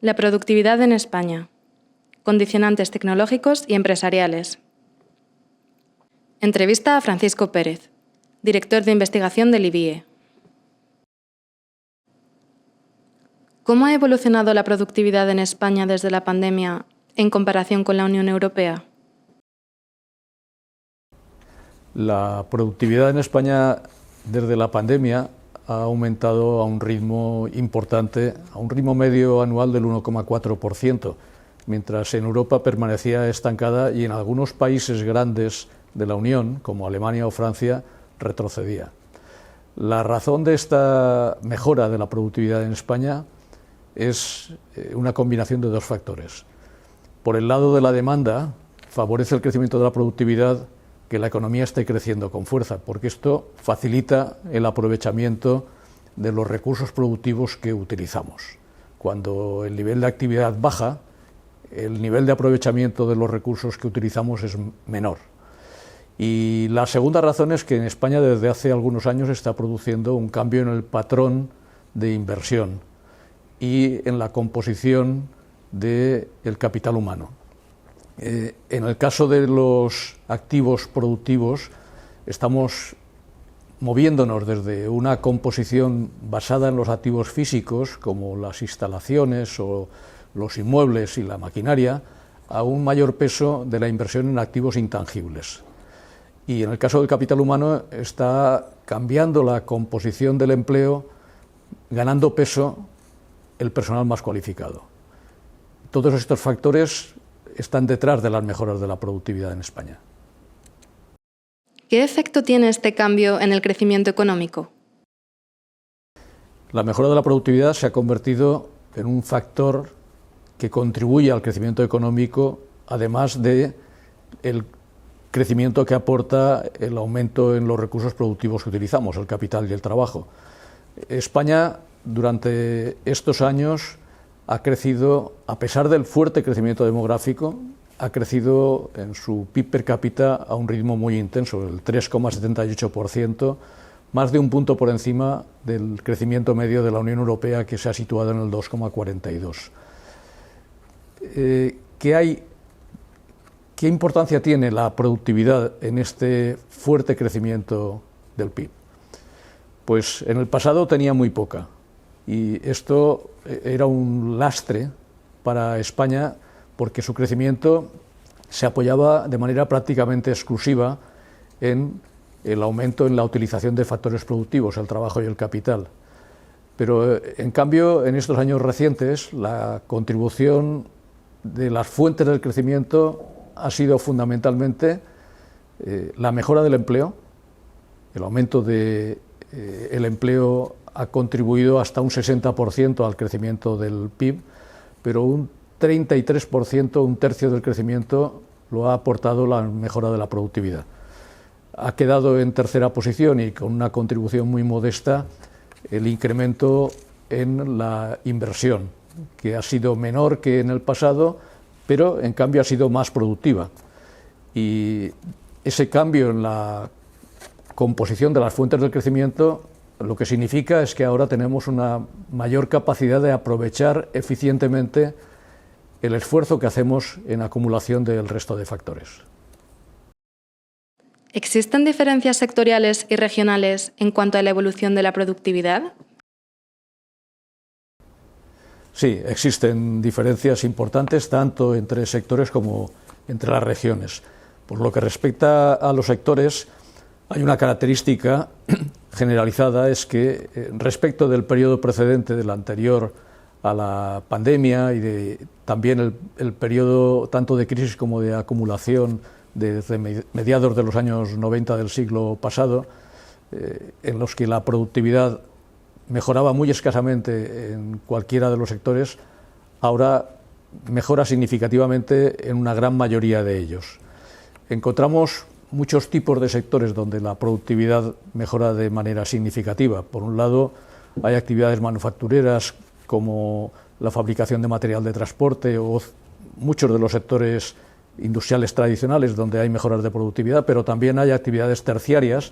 La productividad en España. Condicionantes tecnológicos y empresariales. Entrevista a Francisco Pérez, director de investigación del IBIE. ¿Cómo ha evolucionado la productividad en España desde la pandemia en comparación con la Unión Europea? La productividad en España desde la pandemia ha aumentado a un ritmo importante, a un ritmo medio anual del 1,4%, mientras en Europa permanecía estancada y en algunos países grandes de la Unión, como Alemania o Francia, retrocedía. La razón de esta mejora de la productividad en España es una combinación de dos factores. Por el lado de la demanda, favorece el crecimiento de la productividad que la economía esté creciendo con fuerza, porque esto facilita el aprovechamiento de los recursos productivos que utilizamos. Cuando el nivel de actividad baja, el nivel de aprovechamiento de los recursos que utilizamos es menor. Y la segunda razón es que en España desde hace algunos años se está produciendo un cambio en el patrón de inversión y en la composición del capital humano. En el caso de los activos productivos, estamos moviéndonos desde una composición basada en los activos físicos, como las instalaciones o los inmuebles y la maquinaria, a un mayor peso de la inversión en activos intangibles. Y en el caso del capital humano está cambiando la composición del empleo, ganando peso el personal más cualificado. Todos estos factores están detrás de las mejoras de la productividad en España. ¿Qué efecto tiene este cambio en el crecimiento económico? La mejora de la productividad se ha convertido en un factor que contribuye al crecimiento económico, además de el crecimiento que aporta el aumento en los recursos productivos que utilizamos, el capital y el trabajo. España, durante estos años, ha crecido, a pesar del fuerte crecimiento demográfico, ha crecido en su PIB per cápita a un ritmo muy intenso, el 3,78%, más de un punto por encima del crecimiento medio de la Unión Europea, que se ha situado en el 2,42%. ¿Qué importancia tiene la productividad en este fuerte crecimiento del PIB? Pues en el pasado tenía muy poca, y esto era un lastre para España porque su crecimiento se apoyaba de manera prácticamente exclusiva en el aumento en la utilización de factores productivos, el trabajo y el capital. Pero en cambio, en estos años recientes, la contribución de las fuentes del crecimiento ha sido fundamentalmente la mejora del empleo. El aumento del empleo ha contribuido hasta un 60% al crecimiento del PIB, pero un 33%, un tercio del crecimiento, lo ha aportado la mejora de la productividad. Ha quedado en tercera posición y con una contribución muy modesta el incremento en la inversión, que ha sido menor que en el pasado, pero en cambio ha sido más productiva. Y ese cambio en la composición de las fuentes del crecimiento lo que significa es que ahora tenemos una mayor capacidad de aprovechar eficientemente el esfuerzo que hacemos en acumulación del resto de factores. ¿Existen diferencias sectoriales y regionales en cuanto a la evolución de la productividad? Sí, existen diferencias importantes tanto entre sectores como entre las regiones. Por lo que respecta a los sectores, hay una característica generalizada, es que respecto del periodo precedente, del anterior a la pandemia y también el periodo tanto de crisis como de acumulación desde mediados de los años 90 del siglo pasado, en los que la productividad mejoraba muy escasamente en cualquiera de los sectores, ahora mejora significativamente en una gran mayoría de ellos. Encontramos muchos tipos de sectores donde la productividad mejora de manera significativa. Por un lado, hay actividades manufactureras como la fabricación de material de transporte o muchos de los sectores industriales tradicionales donde hay mejoras de productividad, pero también hay actividades terciarias,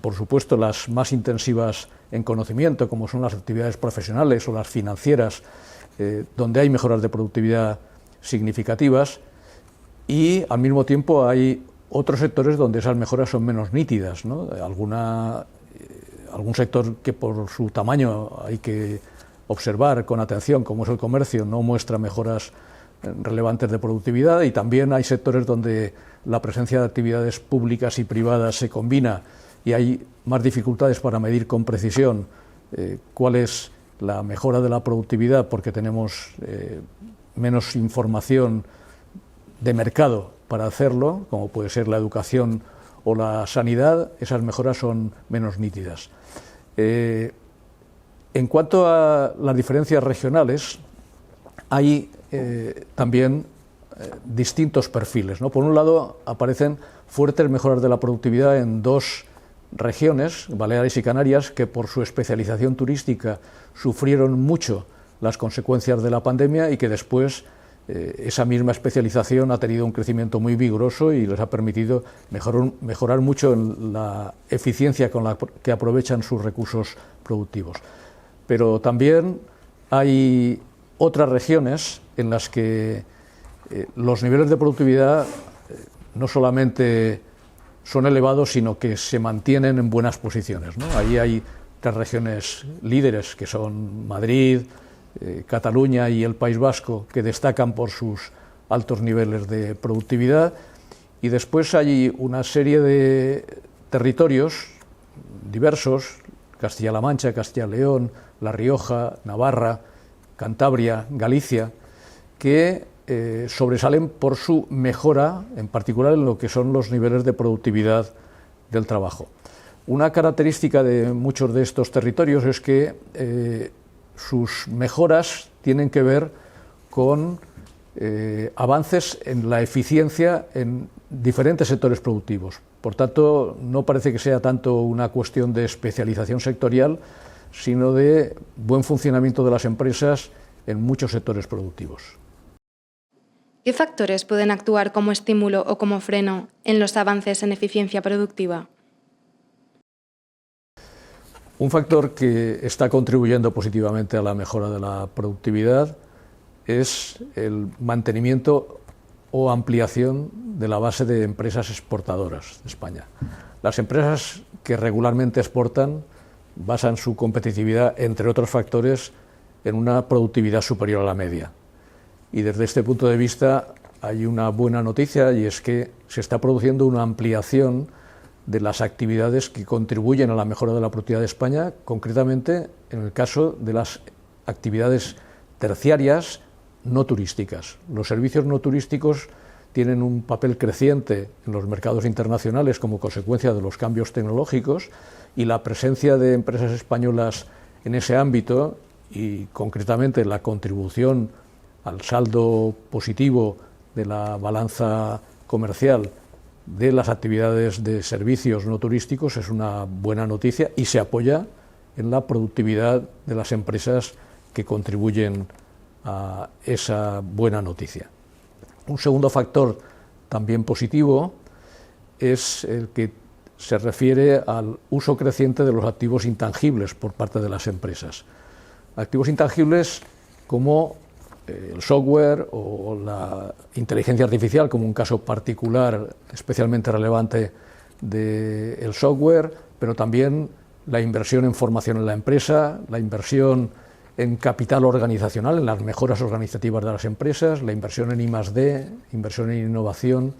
por supuesto las más intensivas en conocimiento, como son las actividades profesionales o las financieras, donde hay mejoras de productividad significativas, y al mismo tiempo hay otros sectores donde esas mejoras son menos nítidas, ¿no? Algún sector que por su tamaño hay que observar con atención, como es el comercio, no muestra mejoras relevantes de productividad, y también hay sectores donde la presencia de actividades públicas y privadas se combina y hay más dificultades para medir con precisión cuál es la mejora de la productividad, porque tenemos menos información de mercado para hacerlo, como puede ser la educación o la sanidad. Esas mejoras son menos nítidas. En cuanto a las diferencias regionales, hay también distintos perfiles, ¿no? Por un lado, aparecen fuertes mejoras de la productividad en dos regiones, Baleares y Canarias, que por su especialización turística sufrieron mucho las consecuencias de la pandemia y que después esa misma especialización ha tenido un crecimiento muy vigoroso y les ha permitido mejorar mucho en la eficiencia con la que aprovechan sus recursos productivos. Pero también hay otras regiones en las que los niveles de productividad no solamente son elevados, sino que se mantienen en buenas posiciones, ¿no? Ahí hay tres regiones líderes, que son Madrid, Cataluña y el País Vasco, que destacan por sus altos niveles de productividad, y después hay una serie de territorios diversos, Castilla-La Mancha, Castilla-León, La Rioja, Navarra, Cantabria, Galicia, que sobresalen por su mejora, en particular en lo que son los niveles de productividad del trabajo. Una característica de muchos de estos territorios es que sus mejoras tienen que ver con avances en la eficiencia en diferentes sectores productivos. Por tanto, no parece que sea tanto una cuestión de especialización sectorial, sino de buen funcionamiento de las empresas en muchos sectores productivos. ¿Qué factores pueden actuar como estímulo o como freno en los avances en eficiencia productiva? Un factor que está contribuyendo positivamente a la mejora de la productividad es el mantenimiento o ampliación de la base de empresas exportadoras de España. Las empresas que regularmente exportan basan su competitividad, entre otros factores, en una productividad superior a la media. Y desde este punto de vista hay una buena noticia, y es que se está produciendo una ampliación de las actividades que contribuyen a la mejora de la productividad de España, concretamente en el caso de las actividades terciarias no turísticas. Los servicios no turísticos tienen un papel creciente en los mercados internacionales como consecuencia de los cambios tecnológicos, y la presencia de empresas españolas en ese ámbito, y concretamente la contribución al saldo positivo de la balanza comercial de las actividades de servicios no turísticos, es una buena noticia y se apoya en la productividad de las empresas que contribuyen a esa buena noticia. Un segundo factor también positivo es el que se refiere al uso creciente de los activos intangibles por parte de las empresas. Activos intangibles como el software o la inteligencia artificial, como un caso particular especialmente relevante del software, pero también la inversión en formación en la empresa, la inversión en capital organizacional, en las mejoras organizativas de las empresas, la inversión en I+D, inversión en innovación.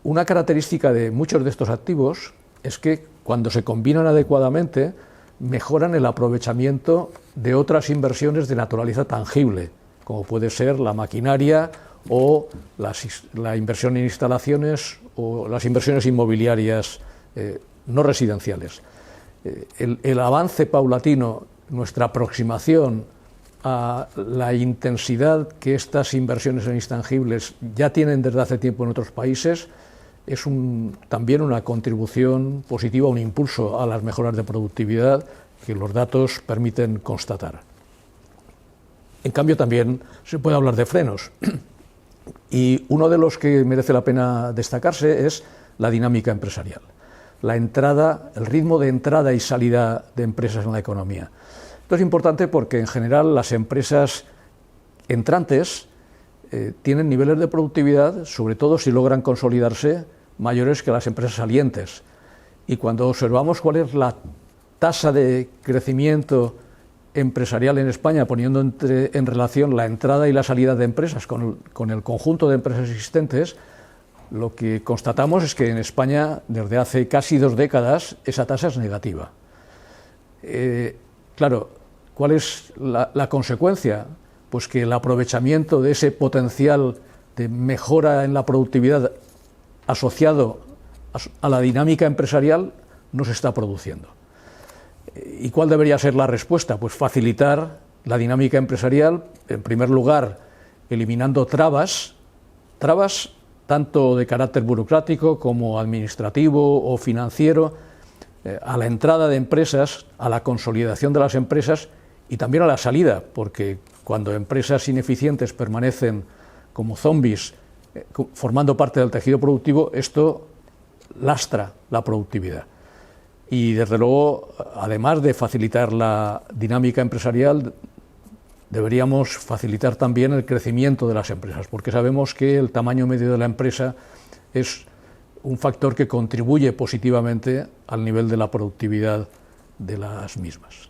Una característica de muchos de estos activos es que cuando se combinan adecuadamente mejoran el aprovechamiento de otras inversiones de naturaleza tangible, como puede ser la maquinaria o la inversión en instalaciones o las inversiones inmobiliarias no residenciales. El avance paulatino, nuestra aproximación a la intensidad que estas inversiones en intangibles ya tienen desde hace tiempo en otros países, es también una contribución positiva, un impulso a las mejoras de productividad que los datos permiten constatar. En cambio, también se puede hablar de frenos, y uno de los que merece la pena destacarse es la dinámica empresarial, el ritmo de entrada y salida de empresas en la economía. Esto es importante porque, en general, las empresas entrantes tienen niveles de productividad, sobre todo si logran consolidarse, mayores que las empresas salientes. Y cuando observamos cuál es la tasa de crecimiento empresarial en España, poniendo en relación la entrada y la salida de empresas con el conjunto de empresas existentes, lo que constatamos es que en España, desde hace casi 2 décadas, esa tasa es negativa. Claro, ¿cuál es la consecuencia? Pues que el aprovechamiento de ese potencial de mejora en la productividad asociado a la dinámica empresarial no se está produciendo. ¿Y cuál debería ser la respuesta? Pues facilitar la dinámica empresarial, en primer lugar, eliminando trabas tanto de carácter burocrático como administrativo o financiero, a la entrada de empresas, a la consolidación de las empresas y también a la salida, porque cuando empresas ineficientes permanecen como zombies formando parte del tejido productivo, esto lastra la productividad. Y desde luego, además de facilitar la dinámica empresarial, deberíamos facilitar también el crecimiento de las empresas, porque sabemos que el tamaño medio de la empresa es un factor que contribuye positivamente al nivel de la productividad de las mismas.